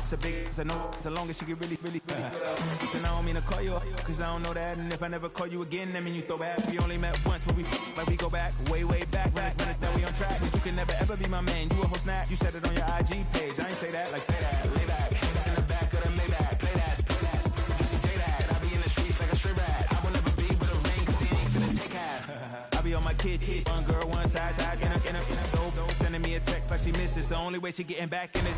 It's a big, it's a no, as long as she get really Listen, I don't mean to call you up, cause I don't know that. And if I never call you again, that mean you throw back. We only met once, but we like we go back, way back. Run it, then we on track. But you can never ever be my man. You a whole snap. You said it on your IG page. I ain't say that, like say that. Lay back, in the back of the Maybach. Play that. You see J that. I be in the streets like a stray rat. I will never be with a ring, cause he ain't finna take half. I be on my kid. One girl, one side, in a dope. Sending me a text like she misses. The only way she getting back in it.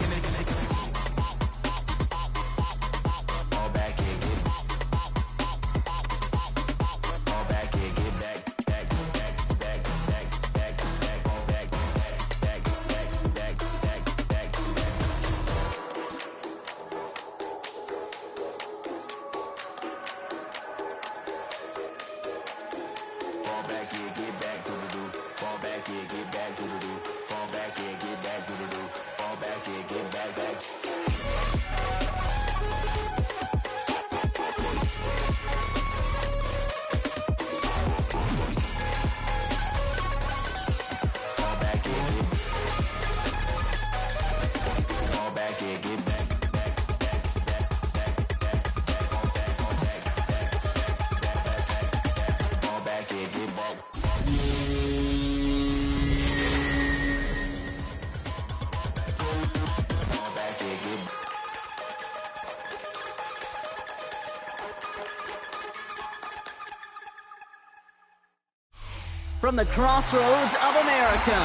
From the crossroads of America,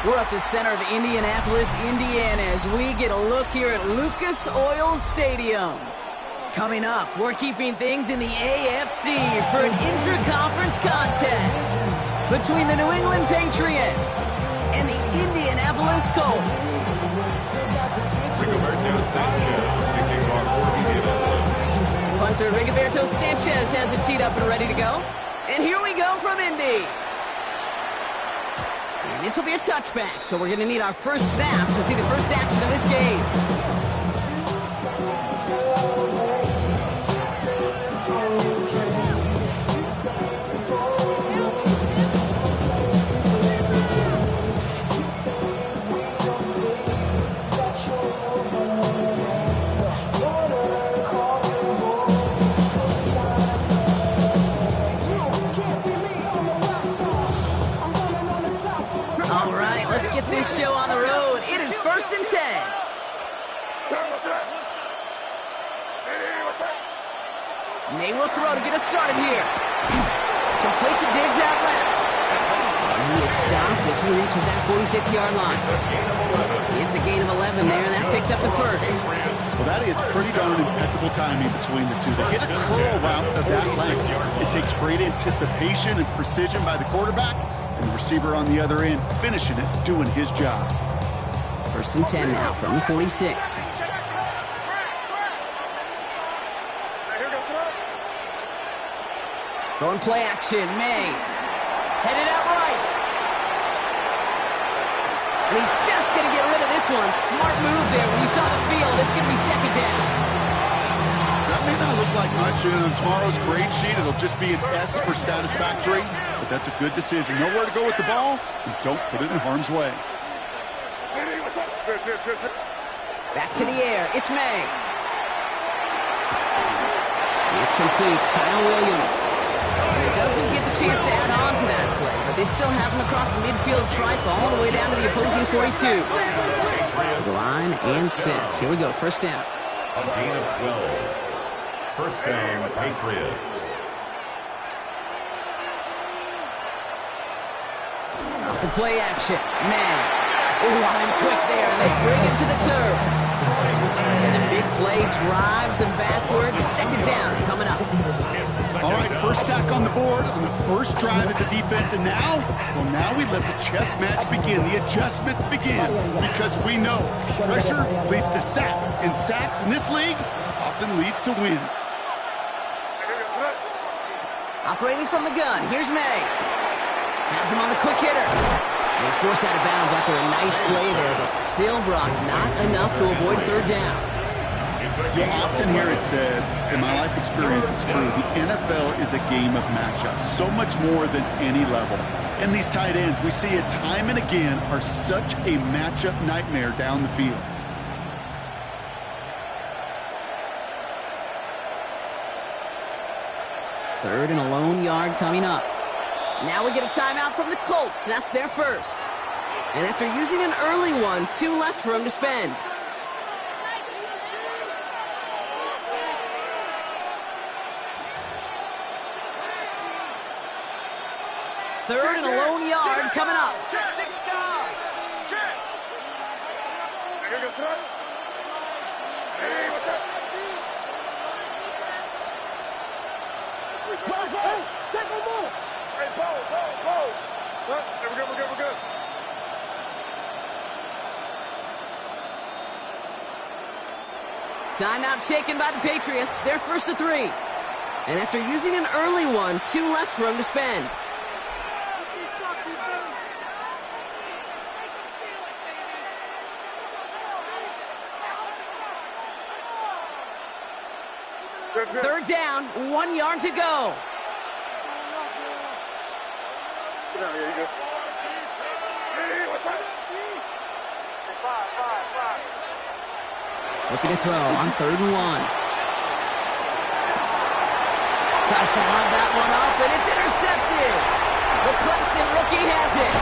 we're at the center of Indianapolis, Indiana, as we get a look here at Lucas Oil Stadium. Coming up, we're keeping things in the AFC for an intra-conference contest between the New England Patriots and the Indianapolis Colts. Rigoberto Sanchez kicking off. Punter Rigoberto Sanchez has it teed up and ready to go. And here we go from Indy. And this will be a touchback, so we're going to need our first snap to see the first action of this game. Let's get this show on the road. It is 1st and 10. May will throw to get us started here. Complete to Diggs out left. And he is stopped as he reaches that 46-yard line. It's a gain of 11 there, and that picks up the first. Well, that is pretty darn impeccable timing between the two. They get a curl route of that length. It takes great anticipation and precision by the quarterback, and the receiver on the other end finishing it, doing his job. 1st and 10 now from the 46. Going play action, May. Headed out right. And he's just going to get rid of this one. Smart move there. When you saw the field, it's going to be 2nd down. That may not look like much, and on tomorrow's grade sheet, it'll just be an S for satisfactory. But that's a good decision. Know where to go with the ball, and don't put it in harm's way. Back to the air. It's May. It's complete. Kyle Williams. And it doesn't get the chance to add on to that play, but they still has him across the midfield stripe all the way down to the opposing 42. To the line and set. Here we go. 1st down. A gain of 12. 1st down, Patriots. Off the play action. Man. On him quick there, and they bring him to the turf. And the big play drives them backwards. 2nd down coming up. All right, first sack on the board on the first drive as a defense, and now, well, now we let the chess match begin. The adjustments begin, because we know pressure leads to sacks, and sacks in this league often leads to wins. Operating from the gun, here's May. Has him on the quick hitter. And he's forced out of bounds after a nice play there, but still brought not enough to avoid 3rd down. You'll often hear it said, in my life experience, it's true, the NFL is a game of matchups, so much more than any level. And these tight ends, we see it time and again, are such a matchup nightmare down the field. 3rd and a lone yard coming up. Now we get a timeout from the Colts. That's their first. And after using an early one, 2 left for him to spend. 3rd and a lone yard coming up. We're good. Timeout taken by the Patriots. They're first to 3. And after using an early one, 2 left for him to spend. Third down, 1 yard to go. Looking to throw on 3rd and 1. Tries to lob that one up, and it's intercepted. The Clemson rookie has it.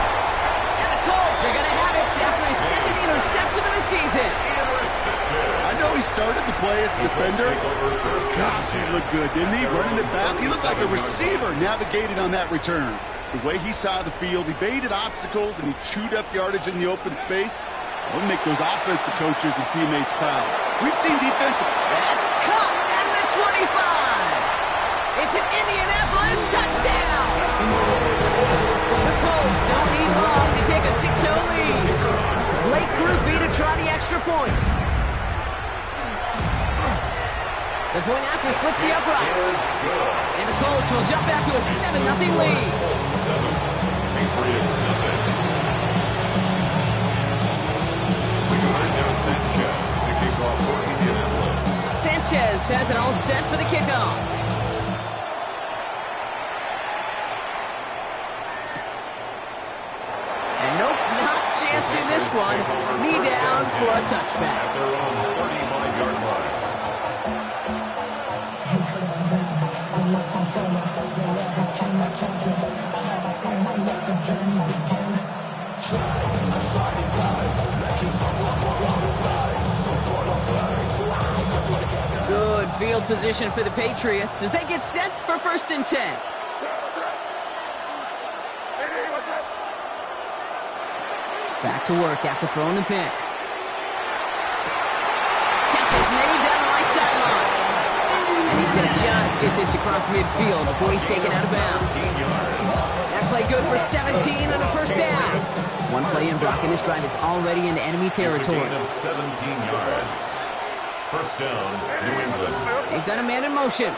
And the Colts are going to have it after his 2nd interception of the season. I know he started to play as a defender. Gosh, he looked good, didn't he? Running it back. He looked like a receiver navigating on that return. The way he saw the field, he baited obstacles, and he chewed up yardage in the open space. It'll make those offensive coaches and teammates proud. We've seen defensive. That's caught at the 25. It's an Indianapolis touchdown. The Colts don't need long to take a 6-0 lead. Late groupie to try the extra point. The point after splits the uprights. And the Colts will jump out to a 7-0 lead. 7, Patriots nothing. Sanchez to kick off for Indianapolis. Sanchez has it all set for the kickoff. And nope, not a chance in this one. Knee down for a touchback. At their own 35-yard line. Good field position for the Patriots as they get set for 1st and 10. Back to work after throwing the pick. Catch is made down the right sideline. And he's going to just get this across midfield before he's taken out of bounds. That play good for 17 on a 1st down. One play in blocking this drive is already into enemy territory. It's a gain of 17 yards. 1st down, New England. They've got a man in motion.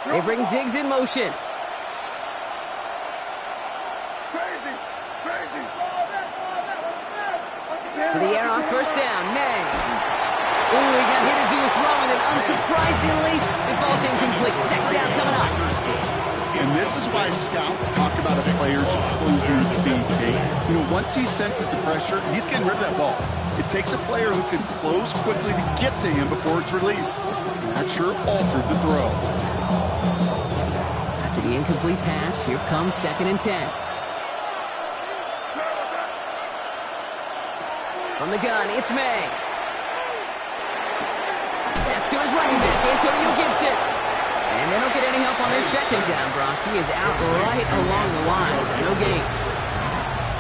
They bring Diggs in motion. To the air on 1st down, May. Ooh, he got hit as he was throwing, and unsurprisingly, it falls incomplete. 2nd down coming up. And this is why scouts talk about a player's closing speed, Kate. You know, once he senses the pressure, he's getting rid of that ball. It takes a player who can close quickly to get to him before it's released. And that sure altered the throw. After the incomplete pass, here comes 2nd and 10. From the gun, it's May. That's to his running back, Antonio Gibson. And they don't get any help on their 2nd down, Brock. He is out right along the line. So no gain.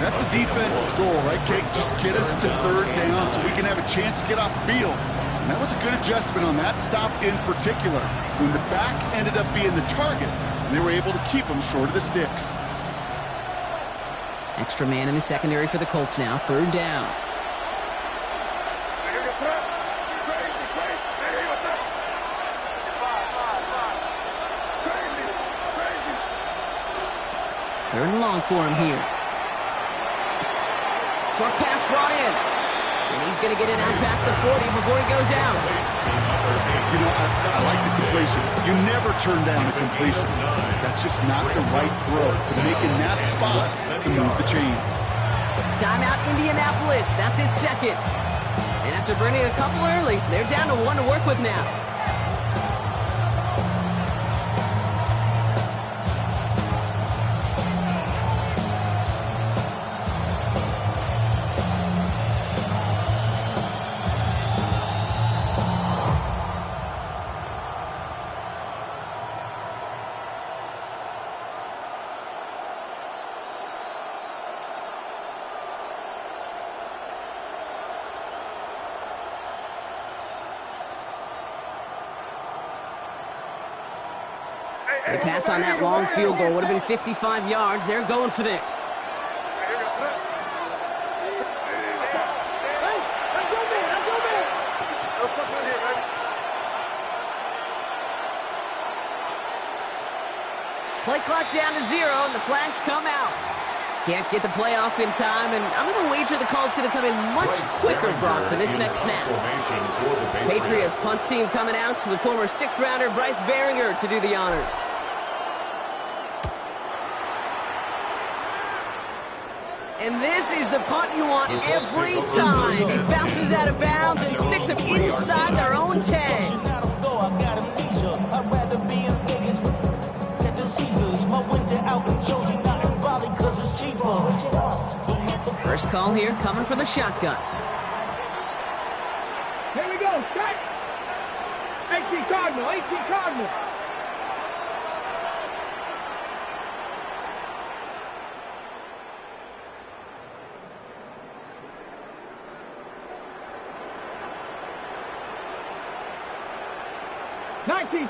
That's a defense's goal, right, Kate? Just get us to 3rd down so we can have a chance to get off the field. And that was a good adjustment on that stop in particular. When the back ended up being the target, they were able to keep him short of the sticks. Extra man in the secondary for the Colts now. 3rd down. Third and long for him here. Short pass brought in. And he's going to get it out past the 40 before he goes out. You know, I like the completion. You never turn down a completion. That's just not the right throw to make in that spot to move the chains. Timeout Indianapolis. That's its 2nd. And after burning a couple early, they're down to 1 to work with now. They pass on that long field goal. Would have been 55 yards. They're going for this. Play clock down to 0, and the flags come out. Can't get the play off in time, and I'm going to wager the call's going to come in much quicker, Brock, for this next snap. Patriots punt team coming out with former 6th-rounder Bryce Behringer to do the honors. And this is the punt you want every time. It bounces out of bounds and sticks them inside their own 10. First call here, coming for the shotgun. Here we go, set! 18 Cardinal, 18 Cardinal.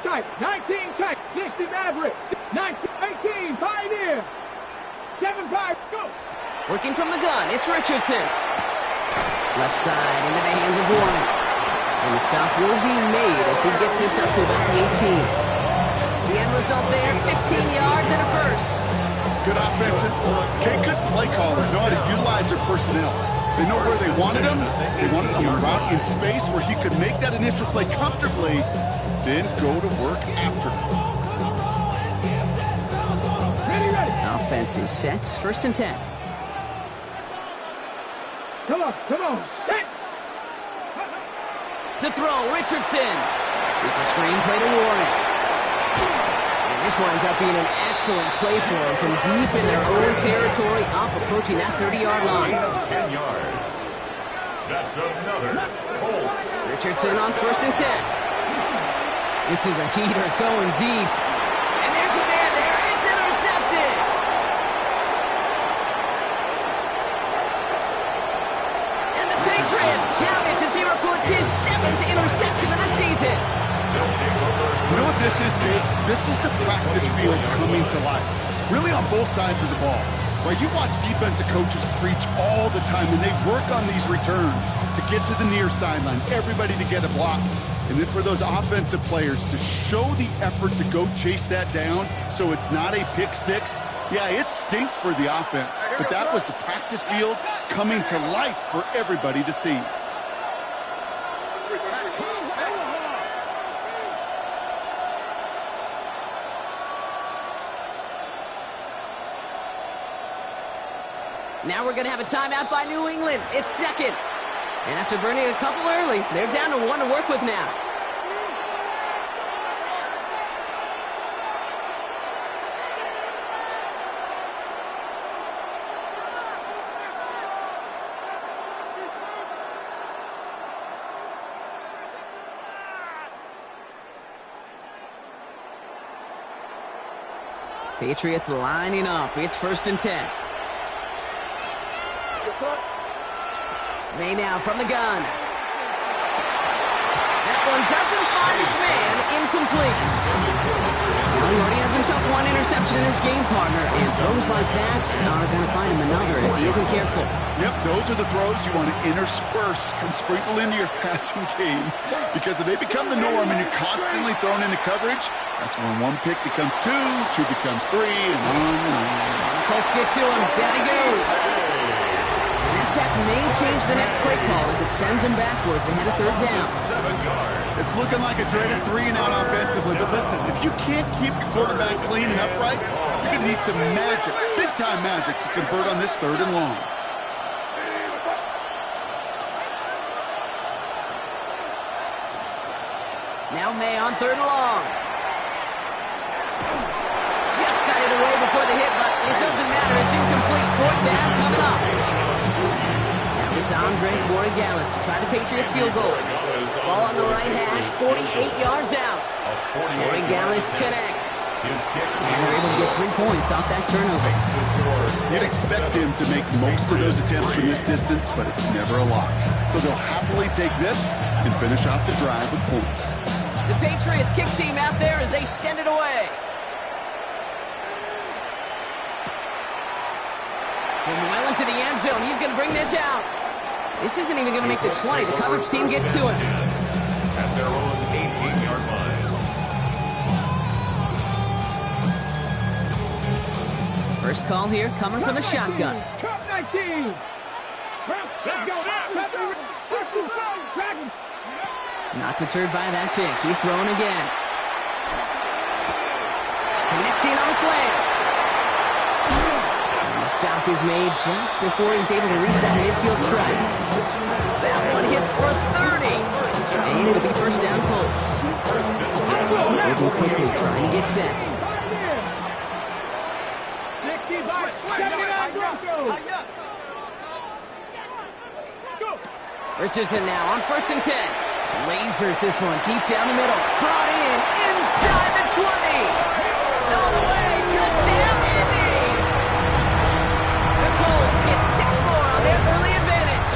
Type, 19 type, 60 Maverick, 19, 18 Pioneer, 7-5, go! Working from the gun, it's Richardson. Left side into the hands of Warren. And the stop will be made as he gets this up to about the 18. The end result there, 15 yards and a first. Good offenses. Okay, good play callers know how to utilize their personnel. They know where they wanted him. They wanted him on a route in space where he could make that initial play comfortably, then go to work after. Offense is set. 1st and 10. Come on, set! To throw, Richardson. It's a screenplay to Warren. And this winds up being an excellent play for him from deep in their own territory, up approaching that 30-yard line. 10 yards. That's another Colts. Richardson on 1st and 10. This is a heater going deep. And there's a man there. It's intercepted. And the Patriots have it as he records his 7th interception of the season. You know what this is, Kate? This is the practice field coming to life. Really on both sides of the ball. Right, you watch defensive coaches preach all the time, and they work on these returns to get to the near sideline, everybody to get a block. And then for those offensive players to show the effort to go chase that down so it's not a pick six, yeah, it stinks for the offense. But that was the practice field coming to life for everybody to see. Now we're going to have a timeout by New England. It's 2nd. And after burning a couple early, they're down to 1 to work with now. Patriots lining up. It's 1st and 10. May now from the gun. That one doesn't find its man. Incomplete. Well, he already has himself 1 interception in his game, partner, and throws like that are going to find him another if he isn't careful. Yep, those are the throws you want to intersperse and sprinkle into your passing game, because if they become the norm and you're constantly thrown into coverage, that's when 1 pick becomes 2, 2 becomes 3, and on and on. The Colts get to him. Down he goes. That sack may change the next play call as it sends him backwards ahead of 3rd down. It's looking like a dreaded 3-and-out offensively, but listen, if you can't keep your quarterback clean and upright, you're going to need some magic, big-time magic, to convert on this 3rd and long. Now May on 3rd and long. Just got it away before the hit, but it doesn't matter. It's incomplete. 4th down coming up. Now it's Andres Borregales to try the Patriots field goal. Ball on the right hash, 48 yards out. Borregales connects. And they're able to get 3 points off that turnover. You'd expect him to make most of those attempts from this distance, but it's never a lock. So they'll happily take this and finish off the drive with points. The Patriots kick team out there as they send it away. And well into the end zone. He's going to bring this out. This isn't even going to make the 20. The coverage team gets to him. At their own 18-yard line. First call here coming from the shotgun. Cup 19. Let's go. Not deterred by that pick. He's throwing again. Connecting on the slant. And the stop is made just before he's able to reach that midfield strike. That one hits for 30. And it'll be first down Colts. Moving quickly, trying to get set. Richardson now on 1st and 10. Lasers this one deep down the middle. Brought in inside the 20. All the way. Touchdown, Indy. The Colts get 6 more on their early advantage.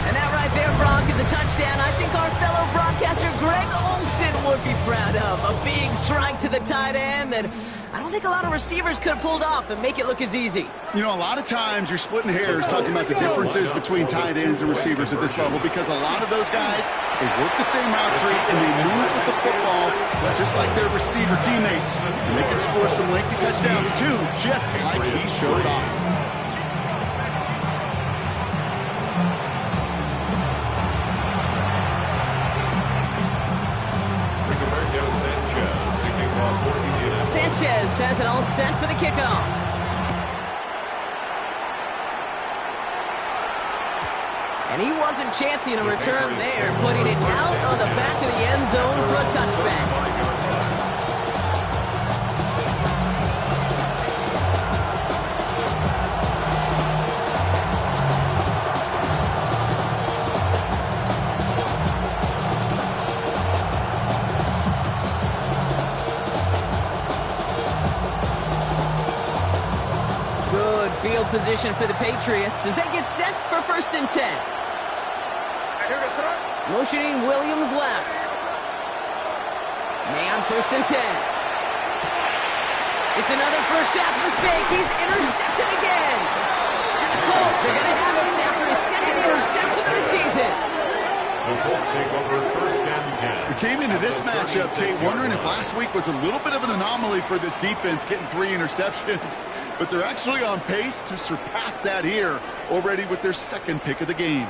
And that right there, Brock, is a touchdown I think our fellow broadcaster Greg Olson would be proud of. A big strike to the tight end that I don't think a lot of receivers could have pulled off and make it look as easy. You know, a lot of times you're splitting hairs talking about the differences between tight ends and receivers at this level because a lot of those guys, they work the same route tree and they move with the football just like their receiver teammates. And they can score some lengthy touchdowns too, just like he showed off. Sanchez has it all set for the kickoff. And he wasn't chancing a return there, putting it out on the back of the end zone for a touchback. Field position for the Patriots as they get set for 1st and 10. Motioning Williams left. May on 1st and 10. It's another first half mistake. He's intercepted again. And the Colts are going to have it after his 2nd interception of the season. The Colts take over 1st and 10. We came into this matchup, Kate, wondering if last week was a little bit of an anomaly for this defense, getting 3 interceptions. But they're actually on pace to surpass that here already with their 2nd pick of the game.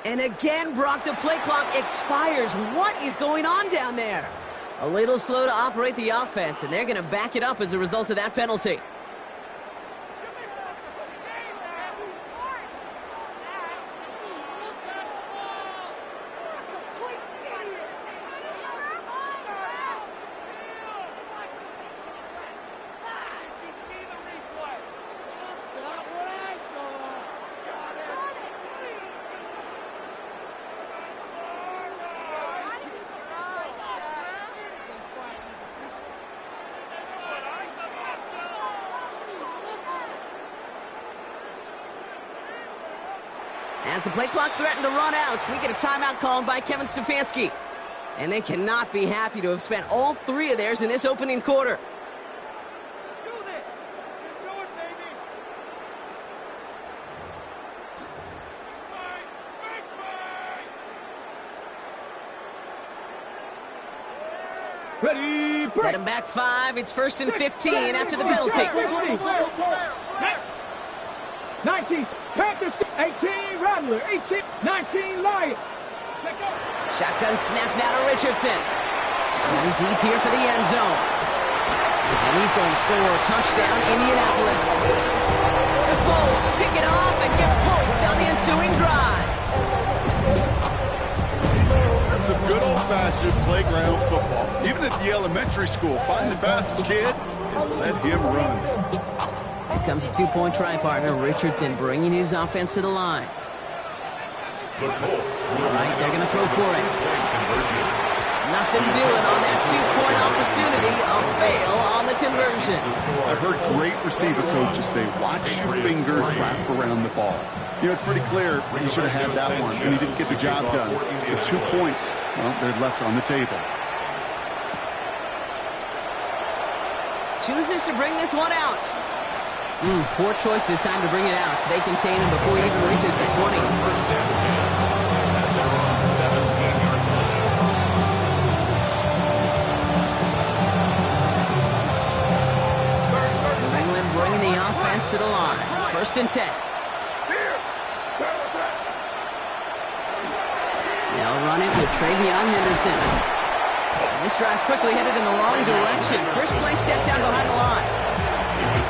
And again, Brock, the play clock expires. What is going on down there? A little slow to operate the offense, and they're going to back it up as a result of that penalty. As the play clock threatened to run out, we get a timeout called by Kevin Stefanski. And they cannot be happy to have spent all 3 of theirs in this opening quarter. Ready, break. Set him back 5. It's 1st and 15 after the penalty. 19, Panthers, 18, Rattler, 18, 19, Lions. Shotgun snap now to Richardson. Going deep here for the end zone. And he's going to score a touchdown, Indianapolis. The Colts pick it off and get points on the ensuing drive. That's some good old-fashioned playground football. Even at the elementary school, find the fastest kid and let him run. Here comes a 2-point try partner, Richardson, bringing his offense to the line. The Colts will They're going to throw for it. Nothing doing on that 2-point opportunity. A fail on the conversion. I've heard great receiver coaches say, watch your fingers wrap around the ball. You know, it's pretty clear he should have had that one, and he didn't get the job done. The 2 points, well, they're left on the table. Chooses to bring this one out. Poor choice this time to bring it out. They contain him before he even reaches the 20. First down 10. They're on 17-yard line. New England bringing the offense to the line. 1st and 10. They'll run it with Travion Henderson. And this drive's quickly headed in the wrong direction. First play set down behind the line.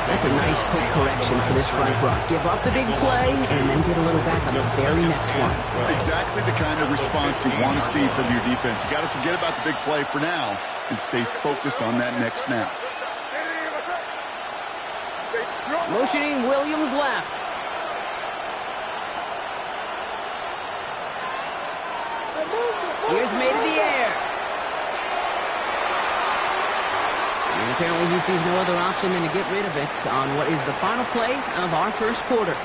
That's a nice quick correction for this front row. Give up the big play and then get a little back on the very next one. Exactly the kind of response you want to see from your defense. You got to forget about the big play for now and stay focused on that next snap. Motioning Williams left. Here's made in the air. And apparently he sees no other option than to get rid of it on what is the final play of our first quarter.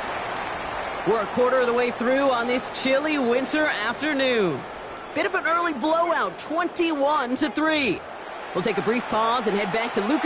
We're a quarter of the way through on this chilly winter afternoon. Bit of an early blowout, 21-3. We'll take a brief pause and head back to Lucas